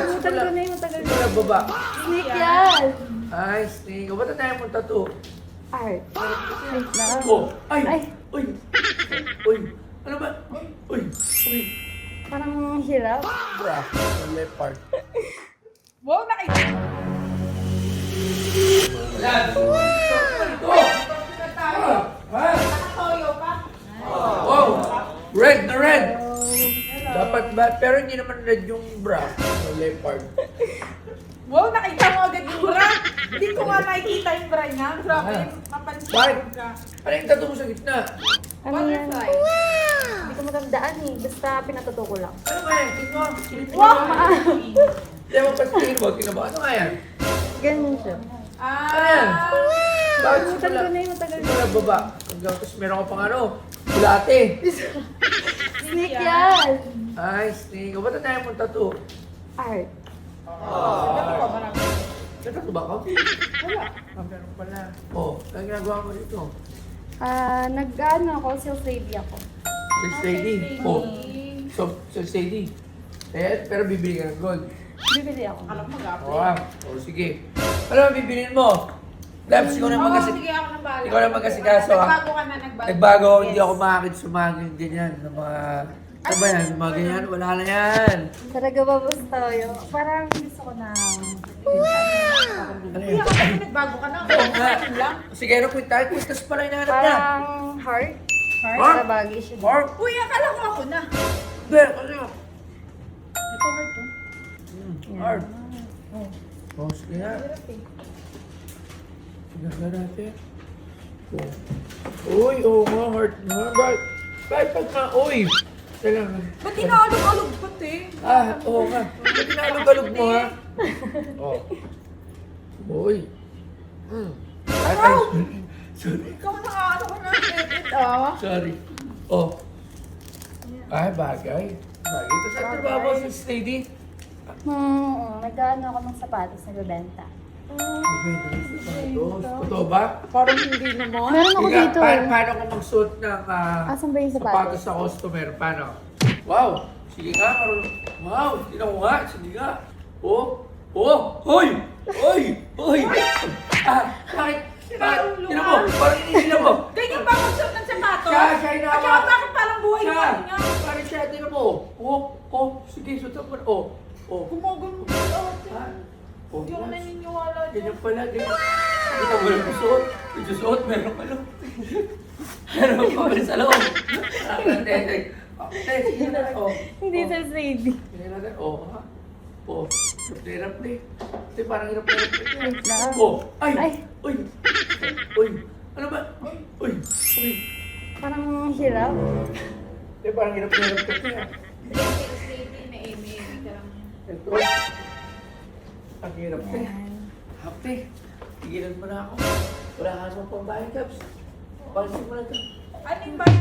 Matagal ko na yun, matagal ko. Wala baba. Snake yan! Ay, snake. O, ba't tayo mong tattoo? Art. Wait lang. Oh, ay! Ay. Uy! Uy! Ano ba? Uy! Uy! Parang hirap. Bra. Ang left part. Wow, nakita. Yan! Ito! Ha? Nakatoyo pa. Wow! Red na red! Dapat ba? Pero hindi naman red yung bra. Ang left part. Wow, nakita mo agad yung bra. Hindi ko nga nakikita yung bra niya. Grabe, mapansin Bakit? ka. Ano yung tattoo mo sa gitna? Ano yan? Butterfly. Hindi ko matandaan eh. Basta pinatuto ko lang. Ano ba yan? Tingnan mo. Silipin mo. Wow! Hindi mo pa tingin mo. Tingnan mo. Ano nga yan? Ganyan siya. Ano yan? Bakit Matagal ko wala? na yun, matagal ko. Wala baba. Hanggang tapos meron ka pang ano. Bulate. Snake yan! Ay, snake. O, ba't tayo mong tattoo? Art. Sabi ko, marami. May tattoo ba ka? Wala. Ah, meron pala. Oh, ano ginagawa mo dito? Nag-ano ako, self-lady ako. Search lady. Oh, so, search lady. Eh, pero bibili ka ng gold. Bibili ako. Alam mo, gabi. Oh, oh, sige. Ano ang bibilin mo? Labs, ikaw na Oo, magkasi... sige ako ng bahala. Ikaw na magkasikaso, ah. Nagbago ka na, nagbago. Nagbago, hindi ako makakit sumagin ganyan. Ng mga... Ano ba yan? Mga ganyan? Wala na yan. Talaga ba basta yun? Parang gusto ko na... Ano Kuya, yan? kasi nagbago ka na. Oo nga. Ano lang? Sige, ano kwintas? Kwintas pala yung nahanap niya. Parang heart. Heart? Para bagay siya. Or? Uy, akala ko ako na. Hindi, ano yun? Ito, heart to. Hard. Oh, sige na. Hirap eh. Sige na natin. Oh. Uy, oo nga, heart nga. Bakit pag nga, uy! Teka lang. Ba't inaalog-alog pa, te? Ah, oo nga. Ba't pinalog-alog mo, ha? Oh. Uy. Ay, sorry. Ikaw nakaano ka na, edit, ah. Sorry. Oh. Ay, bagay. Bagay. Ito sa trabaho mo, sis lady. Nag-ano ako ng sapatos, nagbebenta. Totoo ba? Parang hindi naman. Meron ako Ika, dito. paano ko magsuot ng Asan ba yung sapatos sapatos? sa customer? Paano? Wow! Sige nga, marunong. Wow! Tignan mo nga. Sige nga. Oh! Oh! Hoy! Hoy! Hoy! Bakit? Tignan mo! Parang tignan mo! Ganyan ba magsuot ng sapatos? Siya At saka bakit parang buhay mo Siya! niya? Parang siya, tignan mo! Oh! Oh! Sige, suot mo. Oh! Oh! Gumagano mo pala ate. Ha? Oh, Hindi ako yes. naniniwala dyan. Ganyan pala, ganyan. Hindi ka wala suot. Ito suot, meron ka lang. Meron pa rin sa loob. Sige na. Oh. Hindi Oh. self-lady. Sige na. Oh, ha? Oh. Hirap na eh. Ito parang hirap na hirap. Wait lang. Oh. Ay! Ay. Uy! Uy! Ano ba? Uy! Uy! Parang hirap. Ito parang hirap na hirap kasi ah. Ito. Ang hirap na eh. Happy. Tigilan mo na ako. Wala ka naman pambayad, Caps. Palisin mo na ito. Ano yung bayan